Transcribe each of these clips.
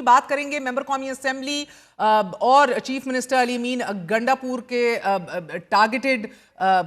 بات کریں گے ممبر قومی اسمبلی اور چیف منسٹر علی امین گنڈاپور کے ٹارگیٹڈ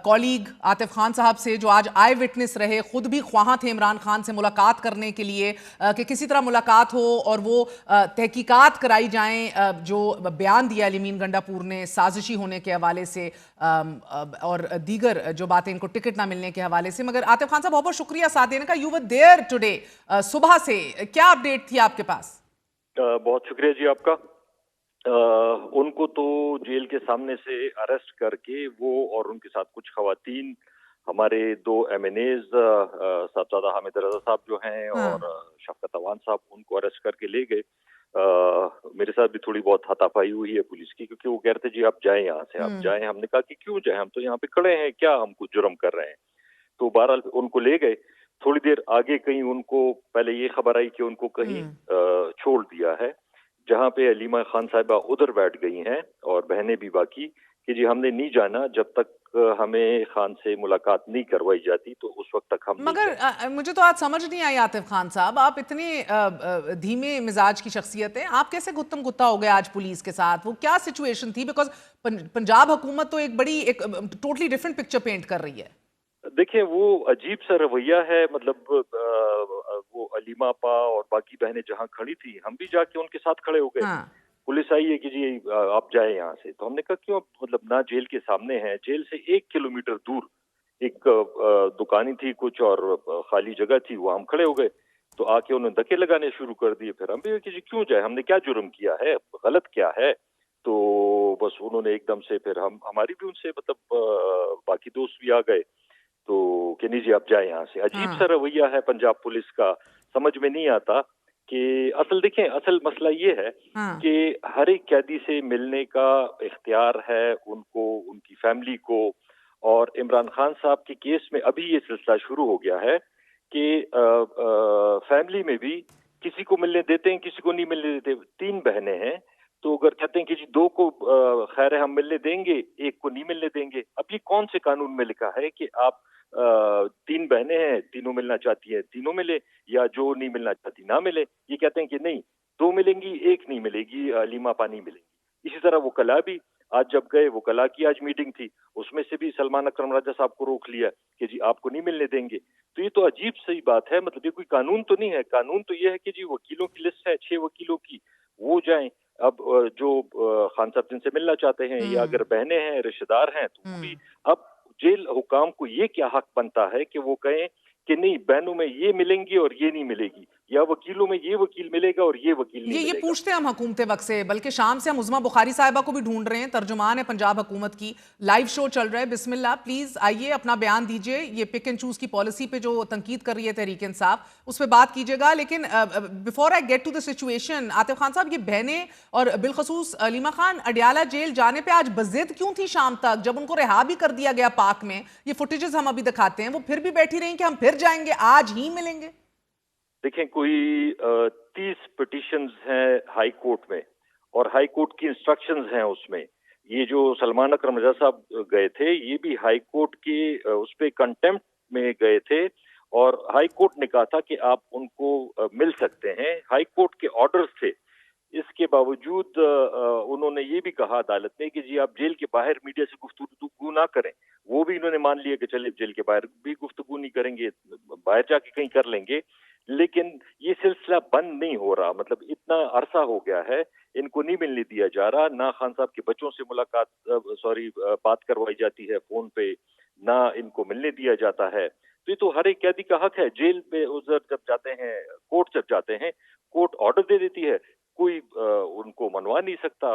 کالیگ عاطف خان صاحب سے، جو آج آئی وٹنس رہے، خود بھی خواہاں تھے عمران خان سے ملاقات کرنے کے لیے کہ کسی طرح ملاقات ہو اور وہ تحقیقات کرائی جائیں جو بیان دیا علی امین گنڈاپور نے سازشی ہونے کے حوالے سے اور دیگر جو باتیں ان کو ٹکٹ نہ ملنے کے حوالے سے۔ مگر عاطف خان صاحب بہت بہت شکریہ ساتھ دینے کا، یو ور دیئر ٹوڈے صبح سے، کیا اپڈیٹ تھی آپ کے پاس؟ بہت شکریہ جی آپ کا۔ ان کو تو جیل کے سامنے سے اریسٹ کر کے وہ اور ان کے ساتھ کچھ خواتین، ہمارے 2 MNAs صاحبزادہ حامد رضا صاحب جو ہیں اور شفقت اوان صاحب، ان کو اریسٹ کر کے لے گئے۔ میرے ساتھ بھی تھوڑی بہت ہاتھا پائی ہوئی ہے پولیس کی، کیونکہ وہ کہہ رہے تھے جی آپ جائیں یہاں سے، آپ جائیں۔ ہم نے کہا کہ کیوں جائیں، ہم تو یہاں پہ کھڑے ہیں، کیا ہم کچھ جرم کر رہے ہیں؟ تو بہرحال ان کو لے گئے۔ تھوڑی دیر آگے کہیں ان کو پہلے یہ خبر آئی کہ ان کو کہیں چھوڑ دیا ہے، جہاں پہ علیمہ خان صاحبہ ادھر بیٹھ گئی ہیں اور بہنیں بھی باقی، کہ جی ہم نے نہیں جانا جب تک ہمیں خان سے ملاقات نہیں کروائی جاتی، تو اس وقت تک ہم نہیں مگر مجھے تو آج سمجھ نہیں آئی عاطف خان صاحب، آپ اتنے دھیمے مزاج کی شخصیت ہیں، آپ کیسے گتم گتا ہو گئے آج پولیس کے ساتھ؟ وہ کیا سچویشن تھی؟ بیکاز پنجاب حکومت تو ایک بڑی ٹوٹلی ڈیفرنٹ پکچر پینٹ کر رہی ہے۔ دیکھیں وہ عجیب سا رویہ ہے، مطلب وہ علیمہ پا اور باقی بہنیں جہاں کھڑی تھی، ہم بھی جا کے ان کے ساتھ کھڑے ہو گئے۔ پولیس آئی ہے کہ جی آپ جائیں یہاں سے، تو ہم نے کہا کیوں؟ مطلب نہ جیل کے سامنے ہے، جیل سے 1 کلومیٹر دور ایک دکانی تھی کچھ اور خالی جگہ تھی، وہ ہم کھڑے ہو گئے۔ تو آ کے انہوں نے دھکے لگانے شروع کر دیے۔ پھر ہم بھی کہ جی کیوں جائے، ہم نے کیا جرم کیا ہے، غلط کیا ہے؟ تو بس انہوں نے ایک دم سے پھر ہماری بھی ان سے مطلب باقی دوست بھی آ گئے تو کہ نہیں جی آپ جائیں یہاں سے۔ عجیب سا رویہ ہے پنجاب پولیس کا، سمجھ میں نہیں آتا کہ اصل مسئلہ یہ ہے کہ ہر ایک قیدی سے ملنے کا اختیار ہے ان کو، ان کی فیملی کو۔ اور عمران خان صاحب کے کیس میں ابھی یہ سلسلہ شروع ہو گیا ہے کہ فیملی میں بھی کسی کو ملنے دیتے ہیں، کسی کو نہیں ملنے دیتے۔ 3 بہنیں ہیں، تو اگر کہتے ہیں کہ جی 2 کو خیر ہے ہم ملنے دیں گے، 1 کو نہیں ملنے دیں گے، اب یہ کون سے قانون میں لکھا ہے کہ آپ 3 بہنیں ہیں، تینوں ملنا چاہتی ہیں تینوں ملے، یا جو نہیں ملنا چاہتی نہ ملے؟ یہ کہتے ہیں کہ نہیں 2 ملیں گی، 1 نہیں ملے گی، علیمہ پا نہیں ملے گی۔ اسی طرح وکلاء بھی آج جب گئے، وکلاء کی آج میٹنگ تھی، اس میں سے بھی سلمان اکرم راجہ صاحب کو روک لیا کہ جی آپ کو نہیں ملنے دیں گے۔ تو یہ تو عجیب سی بات ہے، مطلب یہ کوئی قانون تو نہیں ہے۔ قانون تو یہ ہے کہ جی وکیلوں کی لسٹ ہے 6 وکیلوں کی، وہ جائیں۔ اب جو خان صاحب جن سے ملنا چاہتے ہیں، یا اگر بہنیں ہیں، رشتہ دار ہیں، تو وہ بھی۔ اب جیل حکام کو یہ کیا حق بنتا ہے کہ وہ کہیں کہ نہیں بہنوں میں یہ ملیں گی اور یہ نہیں ملے گی، یا وکیلوں میں یہ وکیل ملے گا اور یہ وکیل نہیں ملے گا؟ یہ پوچھتے ہیں ہم حکومت وقت سے، بلکہ شام سے ہم عظمیٰ بخاری صاحبہ کو بھی ڈھونڈ رہے ہیں، ترجمان ہے پنجاب حکومت کی، لائیو شو چل رہا ہے، بسم اللہ پلیز آئیے اپنا بیان دیجئے، یہ پک اینڈ چوز کی پالیسی پہ جو تنقید کر رہی ہے تحریک انصاف، اس پہ بات کیجئے گا۔ لیکن before I get to the situation, Atif Khan صاحب، یہ بہنیں اور بالخصوص علیمہ خان اڈیالہ جیل جانے پہ آج بضد کیوں تھی شام تک، جب ان کو رہا بھی کر دیا گیا پاک میں؟ یہ فوٹیجز ہم ابھی دکھاتے ہیں، وہ پھر بھی بیٹھی رہیں کہ ہم پھر جائیں گے، آج ہی ملیں گے؟ دیکھیں کوئی 30 پٹیشنز ہیں ہائی کورٹ میں، اور ہائی کورٹ کی انسٹرکشنز ہیں اس میں۔ یہ جو سلمان اکرم رضا صاحب گئے تھے، یہ بھی ہائی کورٹ کے اس پہ کنٹیمپٹ میں گئے تھے، اور ہائی کورٹ نے کہا تھا کہ آپ ان کو مل سکتے ہیں، ہائی کورٹ کے آرڈرز تھے۔ اس کے باوجود انہوں نے یہ بھی کہا عدالت نے کہ جی آپ جیل کے باہر میڈیا سے گفتگو نہ کریں، وہ بھی انہوں نے مان لیا کہ چلے جیل کے باہر بھی گفتگو نہیں کریں گے، باہر جا کے کہیں کر لیں گے۔ لیکن یہ سلسلہ بند نہیں ہو رہا، مطلب اتنا عرصہ ہو گیا ہے ان کو نہیں ملنے دیا جا رہا، نہ خان صاحب کے بچوں سے بات کروائی جاتی ہے فون پہ، نہ ان کو ملنے دیا جاتا ہے۔ تو یہ تو ہر ایک قیدی کا حق ہے، جیل پہ عذر جب جاتے ہیں، کورٹ جب جاتے ہیں، کورٹ آرڈر دے دیتی ہے، کوئی ان کو منوا نہیں سکتا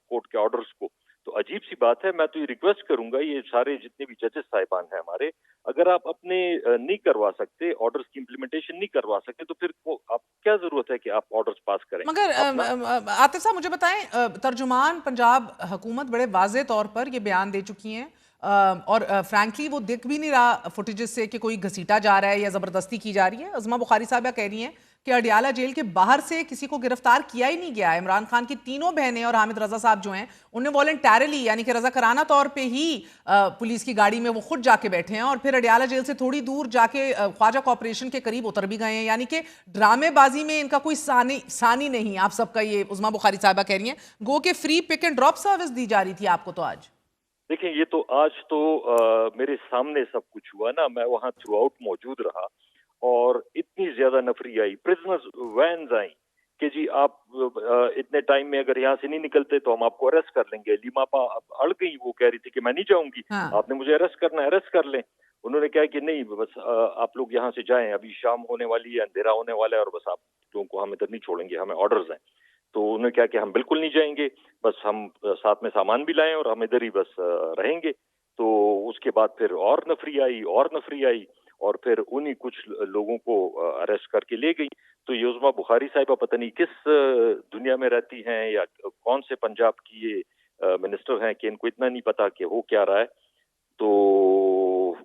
کورٹ کے آرڈرز کو۔ تو عجیب سی بات ہے۔ میں تو یہ ریکویسٹ کروں گا، یہ سارے جتنے بھی ججز صاحبان ہیں ہمارے، اگر آپ اپنے نہیں کروا سکتے، آرڈرز کی امپلیمنٹیشن نہیں کروا سکتے، تو پھر آپ کیا ضرورت ہے کہ آپ آرڈرز پاس کریں؟ مگر عاطف صاحب مجھے بتائیں، ترجمان پنجاب حکومت بڑے واضح طور پر یہ بیان دے چکی ہیں، اور فرینکلی وہ دکھ بھی نہیں رہا فوٹیجز سے کہ کوئی گھسیٹا جا رہا ہے یا زبردستی کی جا رہی ہے۔ عظمیٰ بخاری صاحبہ کہہ رہی ہیں کہ اڈیالہ جیل کے باہر سے کسی کو گرفتار کیا ہی نہیں گیا. عمران خان کی تینوں بہنیں اور حامد رضا صاحب جو ہیں انہیں والنٹیرلی یعنی کہ رضاکارانہ طور پہ ہی پولیس کی گاڑی میں وہ خود جا کے بیٹھے ہیں اور پھر اڈیالہ جیل سے تھوڑی دور جا کے خواجہ کارپوریشن کے قریب اتر بھی گئے ہیں. یعنی کہ ڈرامے بازی میں ان کا کوئی ثانی نہیں. آپ سب کا یہ عظمیٰ بخاری صاحبہ کہہ رہی ہیں گو کہ free pick and drop service دی جا رہی تھی آپ کو. تو آج دیکھیں یہ تو آج تو میرے سامنے سب کچھ ہوا نا. میں وہاں تھرو آؤٹ موجود رہا اور اتنی زیادہ نفری آئی, پرزنرز وینز آئیں کہ جی آپ اتنے ٹائم میں اگر یہاں سے نہیں نکلتے تو ہم آپ کو اریسٹ کر لیں گے. لیما پا اڑ گئی, وہ کہہ رہی تھی کہ میں نہیں جاؤں گی, آپ نے مجھے اریسٹ کرنا ہے اریسٹ کر لیں. انہوں نے کہا کہ نہیں بس آپ لوگ یہاں سے جائیں, ابھی شام ہونے والی ہے, اندھیرا ہونے والا ہے اور بس آپ لوگوں کو ہم ادھر نہیں چھوڑیں گے, ہمیں آرڈرز ہیں. تو انہوں نے کہا کہ ہم بالکل نہیں جائیں گے, بس ہم ساتھ میں سامان بھی لائیں اور ہم ادھر ہی بس رہیں گے. تو اس کے بعد پھر اور نفری آئی اور پھر انہی کچھ لوگوں کو اریسٹ کر کے لے گئی. تو یہ عظمیٰ بخاری صاحبہ پتہ نہیں کس دنیا میں رہتی ہیں یا کون سے پنجاب کی یہ منسٹر ہیں کہ ان کو اتنا نہیں پتا کہ ہو کیا رہا ہے. تو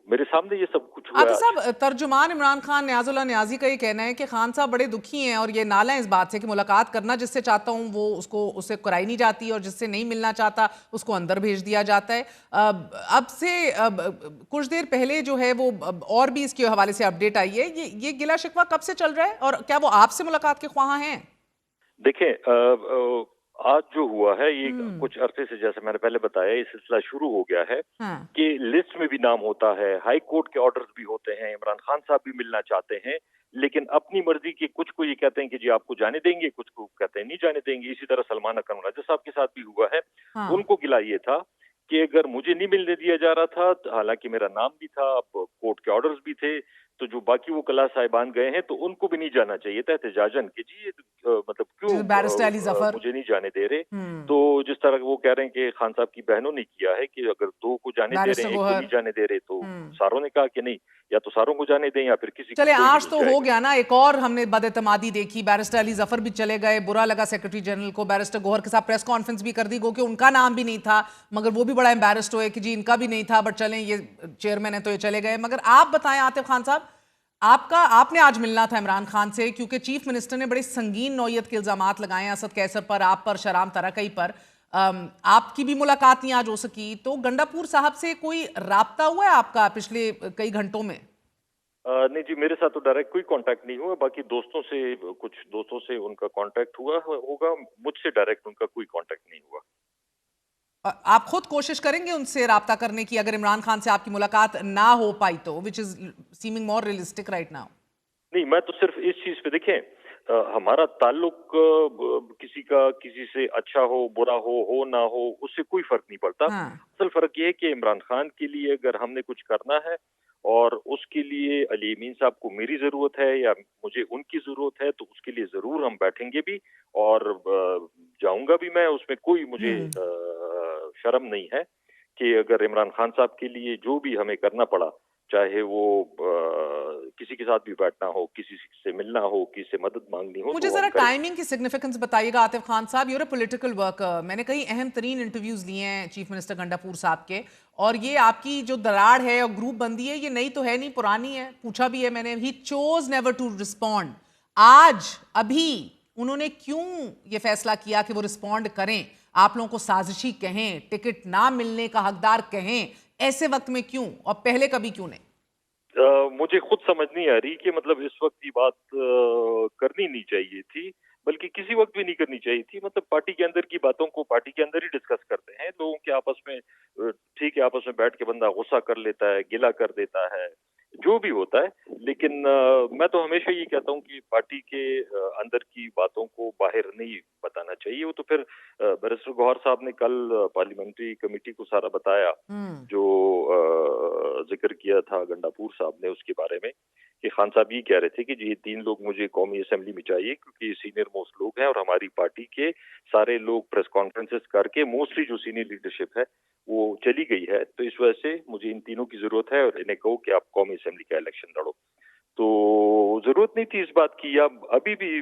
میرے سامنے یہ سب کچھ ہوا. عاطف صاحب, ترجمان عمران خان نیاز اللہ نیازی کا یہ کہنا ہے کہ خان صاحب بڑے دکھی ہیں اور یہ نالا ہے اس بات سے کہ ملاقات کرنا جس سے چاہتا ہوں وہ اس سے کرائی نہیں جاتی اور جس سے نہیں ملنا چاہتا اس کو اندر بھیج دیا جاتا ہے. اب سے کچھ دیر پہلے جو ہے وہ اور بھی اس کے حوالے سے اپڈیٹ آئی ہے. یہ گلہ شکوہ کب سے چل رہا ہے اور کیا وہ آپ سے ملاقات کے خواہاں ہیں؟ دیکھیں آج جو ہوا ہے یہ کچھ عرصے سے, جیسے میں نے پہلے بتایا, یہ سلسلہ شروع ہو گیا ہے کہ لسٹ میں بھی نام ہوتا ہے, ہائی کورٹ کے آرڈرز بھی ہوتے ہیں, عمران خان صاحب بھی ملنا چاہتے ہیں, لیکن اپنی مرضی کے کچھ کو یہ کہتے ہیں کہ جی آپ کو جانے دیں گے, کچھ کو کہتے ہیں نہیں جانے دیں گے. اسی طرح سلمان اکرم راجہ صاحب کے ساتھ بھی ہوا ہے. ان کو گلا یہ تھا کہ اگر مجھے نہیں ملنے دیا جا رہا تھا, حالانکہ میرا نام بھی تھا, اب کورٹ کے آرڈرز بھی تھے, تو جو باقی وہ کلا صاحبان گئے ہیں تو ان کو بھی نہیں جانا چاہیے تھا احتجاجاً کہ جی مطلب کیوں مجھے نہیں جانے دے رہے. تو جس طرح وہ کہہ رہے ہیں کہ خان صاحب کی بہنوں نے کیا ہے کہ اگر دو کو جانے دے رہے ہیں ایک کو نہیں جانے دے رہے, تو ساروں نے کہا کہ نہیں, یا تو ساروں کو جانے دیں یا پھر کسی کو. چلے آج تو ہو گیا نا, ایک اور ہم نے بد اعتمادی دیکھی, بیرسٹر علی ظفر بھی چلے گئے, برا لگا سیکرٹری جنرل کو. بیرسٹر گوہر کے ساتھ پریس کانفرنس بھی کر دی گو کہ ان کا نام بھی نہیں تھا, مگر وہ بھی بڑا امبیرسڈ ہوئے کہ جی ان کا بھی نہیں تھا, بٹ چلیں یہ چیئرمین ہے تو یہ چلے گئے. مگر آپ بتائیں عاطف خان صاحب, آپ نے آج ملنا تھا عمران خان سے کیونکہ چیف منسٹر نے بڑے سنگین نوعیت کے الزامات لگائے ہیں اسد کیسر پر, آپ پر, شرام ترکئی پر. آپ کی بھی ملاقات نہیں آج ہو سکی, تو گنڈا پور صاحب سے کوئی رابطہ ہوا ہے آپ کا پچھلے کئی گھنٹوں میں؟ نہیں جی, میرے ساتھ تو ڈائریکٹ کوئی کانٹیکٹ نہیں ہوا. باقی دوستوں سے, کچھ دوستوں سے ان کا کانٹیکٹ ہوا ہوگا, مجھ سے ڈائریکٹ ان کا کوئی کانٹیکٹ نہیں ہوا. آپ خود کوشش کریں گے ان سے رابطہ کرنے کی اگر عمران خان سے آپ کی ملاقات نہ ہو پائی تو, which is seeming more realistic right now? نہیں, میں تو صرف اس چیز پہ, دیکھیں ہمارا تعلق کسی سے اچھا ہو برا ہو نہ ہو, اس سے کوئی فرق نہیں پڑتا. اصل فرق یہ ہے کہ عمران خان کے لیے اگر ہم نے کچھ کرنا ہے اور اس کے لیے علی امین صاحب کو میری ضرورت ہے یا مجھے ان کی ضرورت ہے, تو اس کے لیے ضرور ہم بیٹھیں گے بھی اور جاؤں گا بھی میں. اس میں کوئی مجھے شرم نہیں ہے کہ اگر عمران خان صاحب کے لیے جو بھی ہمیں کرنا پڑا, چاہے وہ کسی کے ساتھ بھی بیٹھنا ہو, کسی سے ملنا ہو, کسی سے مدد مانگنی ہو. مجھے ذرا ٹائمنگ کی سگنیفیکنس بتائیے گا عاطف خان صاحب. یور اے پولیٹیکل ورکر, میں نے کئی اہم ترین انٹرویوز لیے ہیں چیف منسٹر گنڈا پور صاحب کے, اور یہ آپ کی جو دراڑ ہے اور گروپ بندی ہے یہ نئی تو ہے نہیں, پرانی ہے, پوچھا بھی ہے میں نے. ہی چوز نیور ٹو رسپونڈ. آج ابھی انہوں نے کیوں یہ فیصلہ کیا کہ وہ رسپونڈ کریں, آپ لوگوں کو سازشی کہیں, ٹکٹ نہ ملنے کا حقدار کہیں, ایسے وقت میں کیوں, اور پہلے کبھی کیوں نہیں؟ مجھے خود سمجھ نہیں آ رہی کہ مطلب اس وقت یہ بات کرنی نہیں چاہیے تھی, بلکہ کسی وقت بھی نہیں کرنی چاہیے تھی. مطلب پارٹی کے اندر کی باتوں کو پارٹی کے اندر ہی ڈسکس کرتے ہیں لوگوں کے آپس میں. ٹھیک ہے, آپس میں بیٹھ کے بندہ غصہ کر لیتا ہے, گلہ کر دیتا ہے, جو بھی ہوتا ہے, لیکن میں تو ہمیشہ یہ کہتا ہوں کہ پارٹی کے اندر کی باتوں کو باہر نہیں بتانا چاہیے. وہ تو پھر بیرسٹر گوہر صاحب نے کل پارلیمنٹری کمیٹی کو سارا بتایا, جو ذکر کیا تھا گنڈا پور صاحب نے اس کے بارے میں, کہ خان صاحب یہ کہہ رہے تھے کہ جی 3 لوگ مجھے قومی اسمبلی میں چاہیے کیونکہ یہ سینئر موسٹ لوگ ہیں, اور ہماری پارٹی کے سارے لوگ پریس کانفرنسز کر کے موسٹلی جو سینئر لیڈرشپ ہے وہ چلی گئی ہے, تو اس وجہ سے مجھے ان تینوں کی ضرورت ہے, اور انہیں کہو کہ آپ قومی اسمبلی کا الیکشن لڑو. تو ضرورت نہیں تھی اس بات کی. ابھی بھی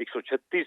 136